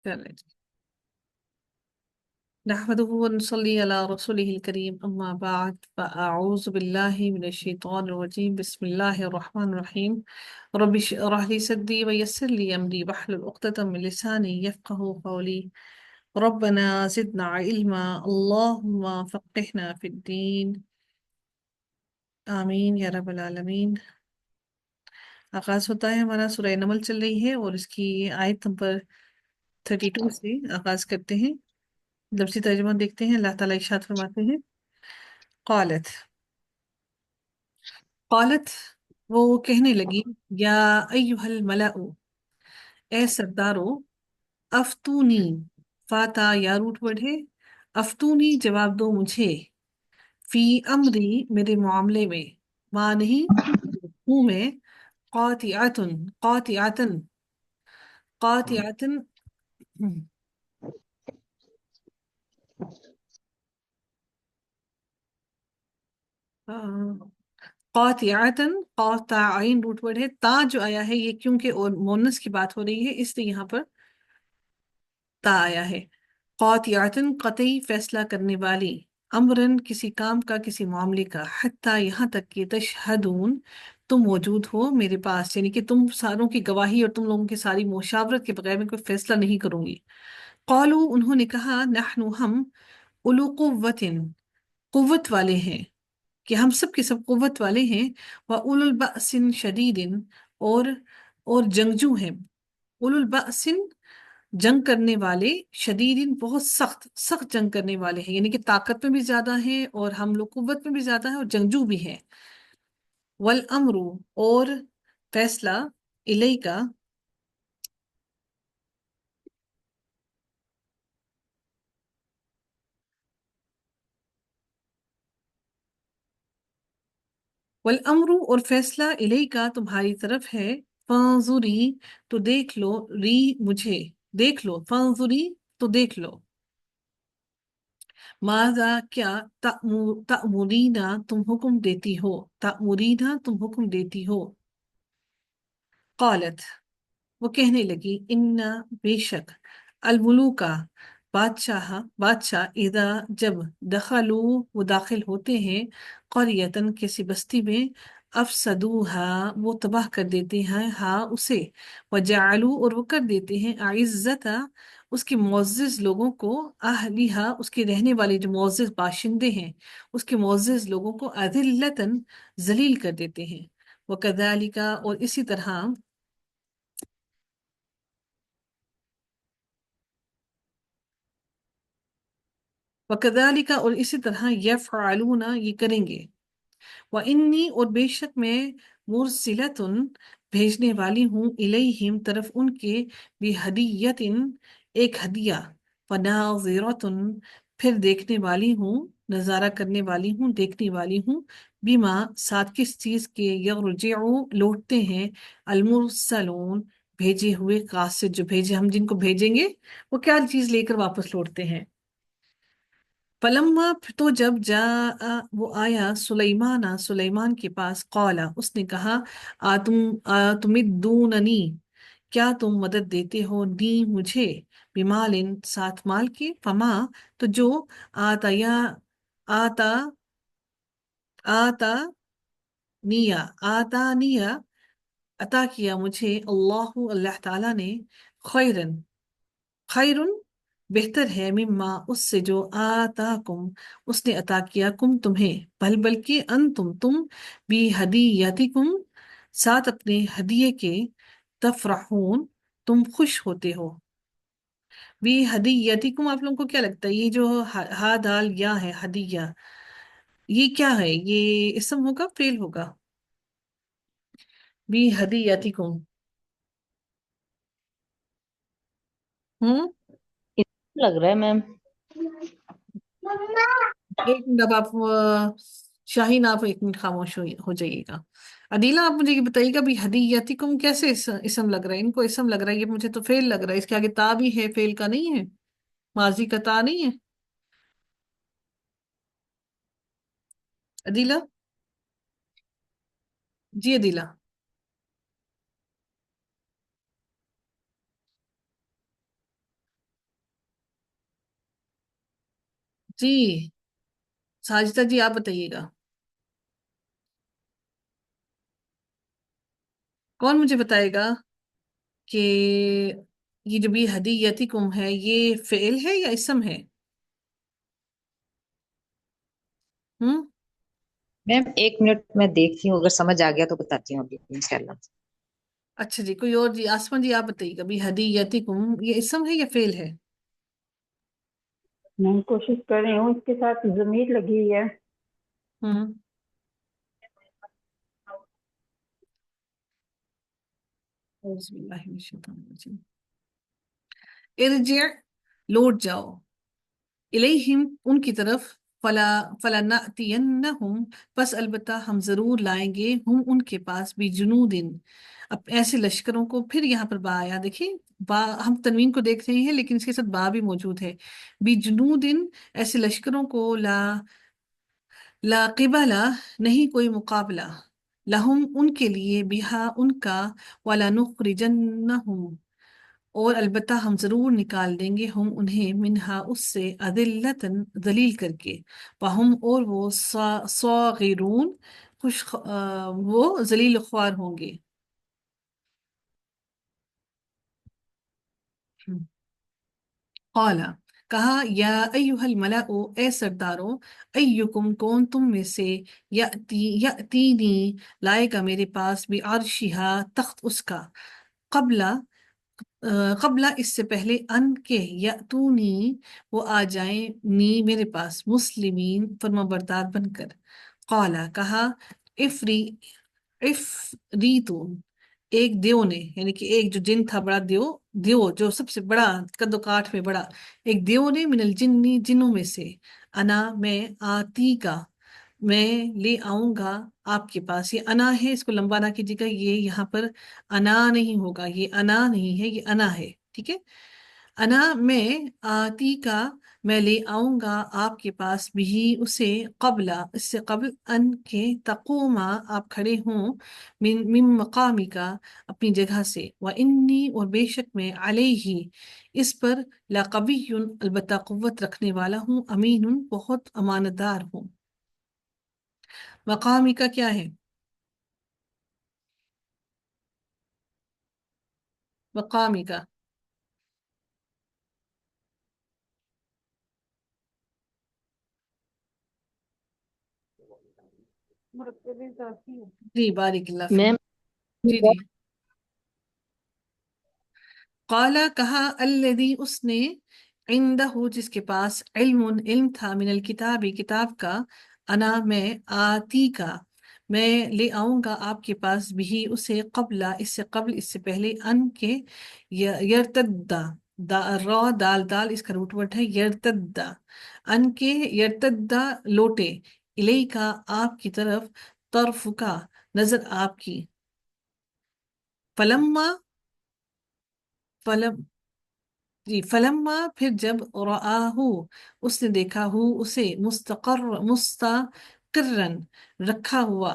चले जी। नहमदुहु व नुसल्ली अला रसूलिहिल करीम अम्मा बाद फ़अऊज़ु बिल्लाहि मिनश शैतानिर रजीम बिस्मिल्लाहिर रहमानिर रहीम रब्बि इश्रह ली सदरी व यस्सिर ली अमरी वहलुल उक़दतम मिन लिसानी यफ़क़हू क़ौली रब्बना ज़िदना इल्मा अल्लाहुम्मा फ़क़्हिना फ़िद्दीन आमीन या रब्बल आलमीन। आगाज़ होता है हमारा सूरह नमल चल रही है और इसकी आयत नंबर 32 से आगाज़ करते हैं। लफ्ज़ी तर्जुमा देखते हैं। अल्लाह ताला इरशाद फरमाते हैं क़ालत क़ालत वो कहने लगी या अय्युहल मलाउ ए सरदारो अफ्तूनी फाता या रूट वर्ड है। अफ्तूनी जवाब दो मुझे फी अमरी मेरे मामले में माँ नहीं हूँ मैं क़ातिअतुन क़ातिअतन क़ातिअतन क़ातिअतन क़ाता आइन रूट वर्ड है। ता जो आया है ये क्योंकि और मोनस की बात हो रही है इसलिए यहाँ पर ता आया है। क़ातिअतन कतई फैसला करने वाली अमरन किसी काम का किसी मामले का हत्ता यहाँ तक कि तशहदून तुम मौजूद हो मेरे पास, यानी कि तुम सारों की गवाही और तुम लोगों की सारी मुशावरत के बगैर मैं कोई फैसला नहीं करूंगी। क़ालू उन्होंने कहा नहनु हम उलू कुव्वतिन कुव्वत वाले हैं, कि हम सब के सब कुव्वत वाले हैं। व उलुल बअसिन शदीदिन और जंगजू हैं। उलुल बअसिन जंग करने वाले, शदीदिन बहुत सख्त सख्त जंग करने वाले हैं, यानी कि ताकत में भी ज्यादा है और हम लोग कुव्वत में भी ज्यादा है और जंगजू भी है। वल अमरु और फैसला इलई का वल अमरु और फैसला इलई का तुम्हारी तरफ है। फांजुरी तो देख लो, री मुझे देख लो, फांजुरी तो देख लो। माजा क्या तमुरीना तुम हुक्म देती हो, तमुरीना तुम हुक्म देती हो। कालत वो कहने लगी इन्ना बेशक अलमुलूका बादशाह बादशाह इदा जब दखलू वो दाखिल होते हैं करियतन किसी बस्ती में अफसदूहा वो तबाह कर देते हैं हा उसे वजालू और वो कर देते हैं आइज्जता उसके मुअज्जिज लोगों को अहलिहा उसके रहने वाले जो मुअज्जिज बाशिंदे हैं उसके मुअज्जिज लोगों को अदिल्लतन जलील कर देते हैं। वकदालिका और इसी तरह वकदालिका और इसी तरह यफ़अलूना ये करेंगे। व इन्नी और बेशक मैं मुरसिलतुन भेजने वाली हूँ इलैहिम तरफ उनके बिहदियतिन एक हदिया। व नाज़िरतुन फिर देखने वाली हूँ, नजारा करने वाली हूँ, देखने वाली हूँ। बिमा साथ किस चीज के यरजिउ लौटते हैं अलमुरसलून भेजे हुए कासिद जो भेजे हम जिनको भेजेंगे वो क्या चीज लेकर वापस लौटते हैं। फलम्मा तो जब जा वो आया सुलेमाना सुलेमान के पास कौला उसने कहा तुमिद्दूननी क्या तुम मदद देते हो दी मुझे बिमालिन साथ माल के फमा तो जो आतया आता आता निया आता निया अता किया मुझे अल्लाह अल्लाह ताला ने खैरन खैरुन बेहतर है मिम्मा उससे जो आताकुम उसने अता किया कुम तुम्हें बल बल्कि अन तुम भी हदीयतिकुम साथ अपने हदिये के तफरहून तुम खुश होते हो। भी हदीयतिकुम आप लोगों को क्या लगता है ये जो हा दाल या है हदिया ये क्या है, ये इसम होगा फेल होगा। भी हदीयतिकुम हम्म। लग रहा है मैम। एक मिनट अब आप शाहीन आप एक मिनट खामोश हो जाइएगा। अदीला आप मुझे ये बताइएगा भी हदीयतिकुम कैसे इसम लग रहा है, इनको इसम लग रहा है, ये मुझे तो फेल लग रहा है, इसके आगे ता भी है फेल का नहीं है, माजी का ता नहीं है। अदीला जी अदीला। जी, साजिदा जी आप बताइएगा। कौन मुझे बताएगा कि ये जो भी हदीयतिकुम है ये फेल है या इसम है? हम्म। मैम 1 मिनट में देखती हूँ, अगर समझ आ गया तो बताती हूँ अभी इंशाल्लाह। अच्छा जी, कोई और जी, आसमा जी आप बताइएगा भी हदीयतिकुम ये इसम है या फेल है? मैं कोशिश कर रही हूँ, इसके साथ जमीर लगी हुई है। हम्म। इरजिअ, लौट जाओ, इलैहिम उनकी तरफ, फला फला नअतियन्नहुम बस अलबत्ता हम जरूर लाएंगे हम उनके पास भी जुनूदिन, अब ऐसे लश्करों को। फिर यहाँ पर बा आया, देखिए बा, हम तनवीन को देख रहे हैं लेकिन इसके साथ बा भी मौजूद है। भी जुनूदिन, ऐसे लश्करों को, ला क़िबला नहीं कोई मुकाबला, लहुम उनके लिए, बिहा उनका, वला नुखरिजन्नहुम और अलबत्ता हम जरूर निकाल देंगे हम उन्हें, मिनहा उससे, अदिल्लतन जलील करके, वहुम और वो, सागिरून वो जलील ख्वार होंगे। कौला कहा, या अय्युहल मलाओ ए सरदारों, अय्युकुम कौन तुम में से, यतीनी लाएगा मेरे पास, भी अर्शिहा तख्त उसका, कबला कबला इससे पहले, अन के यतूनी वो आ जाएं, नी मेरे पास, मुस्लिमीन फर्माबरदार बनकर। कौला कहा, इफरी इफरीतून एक देव ने, यानी कि एक जो जिन था, बड़ा देव, देव जो सबसे बड़ा, कद्दो काठ में बड़ा, एक देव ने, मिनल जिन्नी जिन्नों में से, अना मैं, आती का मैं ले आऊंगा आपके पास। ये अना है, इसको लंबा ना कीजिएगा, ये यहाँ पर अना नहीं होगा, ये अना नहीं है, ये अना है, ठीक है। अना मैं, आती का मैं ले आऊंगा आपके पास, भी उसे, कबला इससे कबल, अन के, तकूमा आप खड़े हों, मिन मकामी का अपनी जगह से, व इन्नी और बेशक मैं, अलैहि इस पर, लाकवियुन अलबत्ता कुव्वत रखने वाला हूँ, अमीनुन बहुत अमानतदार हूँ। मकामी का क्या है? मकामी का जी, बारिक अल्लाह फीक। मैम जी जी। काला कहा, अल्लदी उसने, इंदहु जिसके पास, इल्मुन इल्म था, मिनल किताबी किताब का, अना मैं, आती का मैं ले आऊंगा आपके पास, भी उसे, कबला इससे कबल इससे पहले, अन के, यरतद्दा, रा दाल दाल इसका रूट वर्ड है, यरतद्दा अन के, यरतद्दा लोटे, इले का आपकी तरफ, तरफ का नजर आपकी, फलम्मा फलम जी, फलम्मा फिर जब, रआहू उसने देखा, हु उसे, मुस्तकिर्रन रखा हुआ,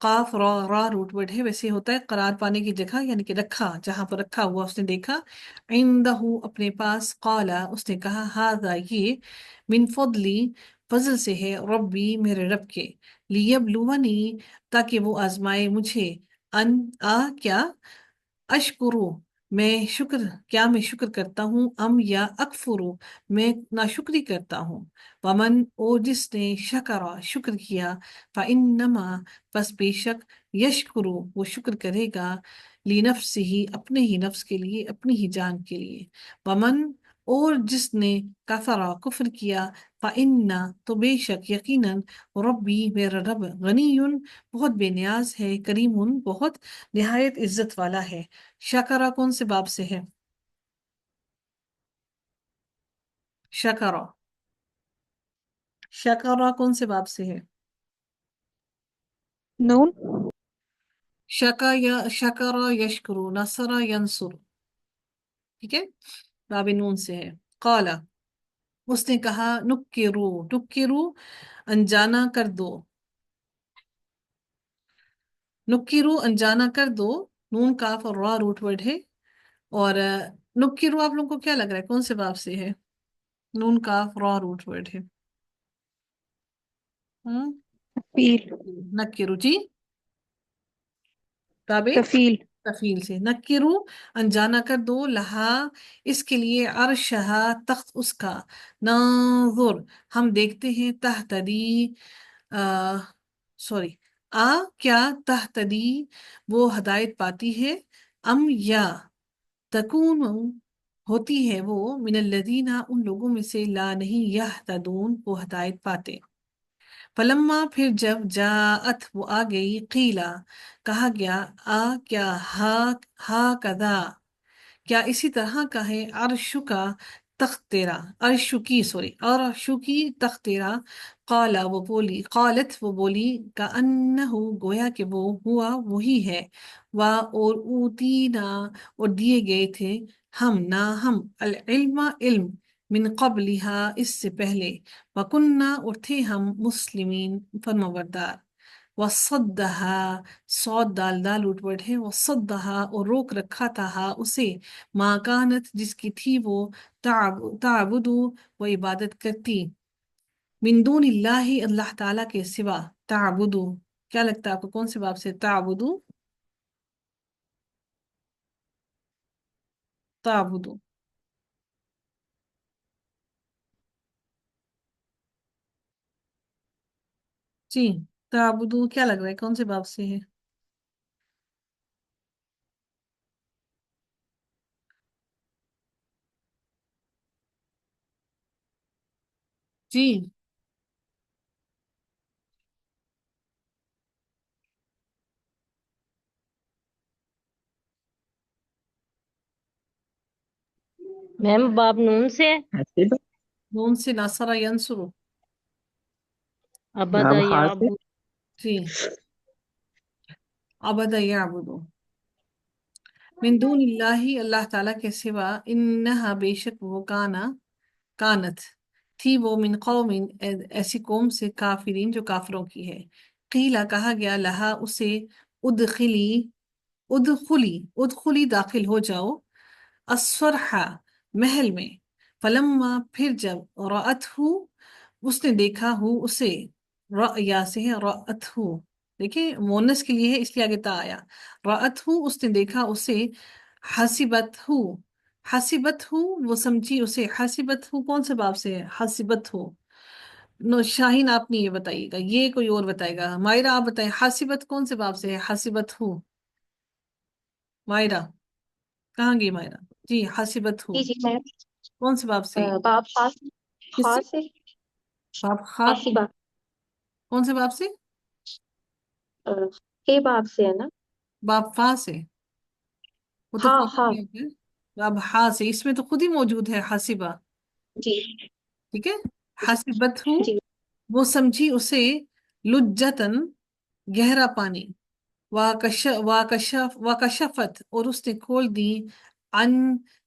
काफ रा रा रूट वर्ड है, वैसे होता है करार पाने की जगह, यानी कि रखा, जहां पर रखा हुआ उसने देखा, इंदहू अपने पास, काला उसने कहा, हादा ये, मिन फضली फजल से है, रब्बी मेरे रब के, लियबलुवनी ताकि वो आजमाए मुझे, अन क्या, अशकुरु मैं शुक्र, क्या मैं शुक्र करता हूँ, अम या अकफुरु मैं नाशुक्री करता हूँ, वमन ओ जिसने, शकरा शुक्र किया, फ़इन्नमा बस बेशक, यशकुरु वो शुक्र करेगा, लिनफ्सिही अपने ही नफ्स के लिए, अपनी ही जान के लिए, वमन और जिसने, कफरा कुफ्र किया, फ़इन्ना तो बेशक, यकीनन, रब्बी मेरा रब, गनीयुन बहुत बेनियाज है, करीमुन बहुत निहायत इज्जत वाला है। शकरा कौन से बाब से है? शकरा, शकरा कौन से बाब से है? नून। शका या शकरा यशकुरु, नसरा यंसुर, ठीक है, बाबे नून से है। काला उसने कहा, नुक्किरू नुक्किरू अनजाना कर दो, नुक्किरू अनजाना कर दो, नून काफ और रा रूट वर्ड है। और नुक्किरू आप लोगों को क्या लग रहा है कौन से बाब से है? नून काफ रा रूट वर्ड है। ہاں فیل نکرو جی تابع تفیل تفیل سے نکرو انجانا کر دو لہا اس کے لیے عرشہا تخت اس کا نانظر ہم دیکھتے ہیں تہتدی سوری کیا تہتدی وہ ہدایت پاتی ہے ام یا تکون ہوتی ہے وہ من الذین ان لوگوں میں سے لا نہیں یہتدون وہ ہدایت پاتے فلما پھر جب جاءت وہ آ گئی قیلا کہا گیا کیا ہا کذا کیا اسی طرح کا ہے عرشو کا تخت تیرا عرشو کی عرشو کی تخت تیرا قالت وہ بولی کأنہ گویا کہ وہ ہوا وہی ہے اور اوتینا اور دیے گئے تھے ہم العلم علم من قبلها اس سے پہلے وکننا اور تھے ہم مسلمین فرمانبردار وصدها صاد دال دال اٹ ورڈ ہے وصدها اور روک رکھا تھا اسے ما کانت جس کی تھی وہ تعبدو وہ عبادت کرتی من دون اللہ اللہ تعالیٰ کے سوا تعبدو کیا لگتا ہے آپ کو کون سے باب سے تعبدو تعبدو جی تعبدو کیا لگ رہا ہے کون سے باب سے ہے جی میم باب نون سے ہے حسب نون سے ناصرہ ینصرو ابدا باب یا حاصل جی عبد یعبدو من دون اللہ اللہ تعالیٰ کے سوا انہا بے شک وہ کانت تھی وہ من قوم ایسی قوم سے کافرین جو کافروں کی ہے قیلا کہا گیا لہا اسے ادخلی داخل ہو جاؤ الصرح محل میں فلما پھر جب رأتہ اس نے دیکھا ہو اسے رأیا سے ہے رأتہ دیکھیں مونس کے لیے ہے اس لیے آگے تا آیا رأتہ اس نے دیکھا اسے حسبتہ وہ سمجھی اسے حسبتہ کون سے باب سے ہے حسبتہ نو شاہین آپ نے یہ بتائیے گا یہ کوئی اور بتائے گا مائرہ آپ بتائیں حسبت کون سے باب سے ہے حسبتہ مائرہ کہاں گئی مائرہ جی حسبتہ جی جی میم کون سے باب سے باب خاص کس سے خاص ہے باب خاص خاصی باب کون سے باب سے کے باب سے ہے نا باب فا سے وہ تو ہاں فوری ہاں میں ہے باب ہا سے اس میں تو خود ہی موجود ہے حسبہ جی ٹھیک ہے حسبت ہوں جی وہ سمجھی اسے لجتن گہرا پانی واکشفت اور اس نے کھول دی ان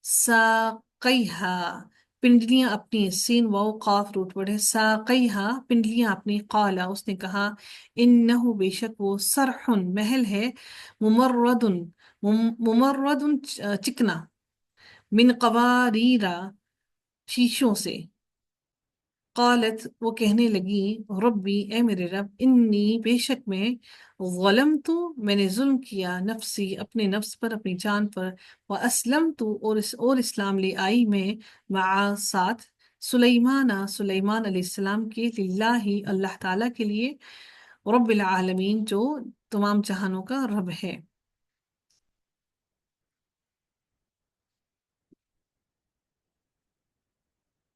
ساقیہا پنڈلیاں اپنی سین واو قاف روٹ ورڈ ہے ساقیہا پنڈلیاں اپنی قالا اس نے کہا انہو بے شک وہ سرحن محل ہے ممردن چکنا من قواریرا شیشوں سے قالت وہ کہنے لگی ربی اے میرے رب انی بے شک میں نے ظلم کیا نفسی اپنے نفس پر اپنی جان پر واسلمت اور اسلام لے آئی میں مع ساتھ سلیمان علیہ السلام کے للہ اللہ تعالیٰ کے لیے رب العالمین جو تمام جہانوں کا رب ہے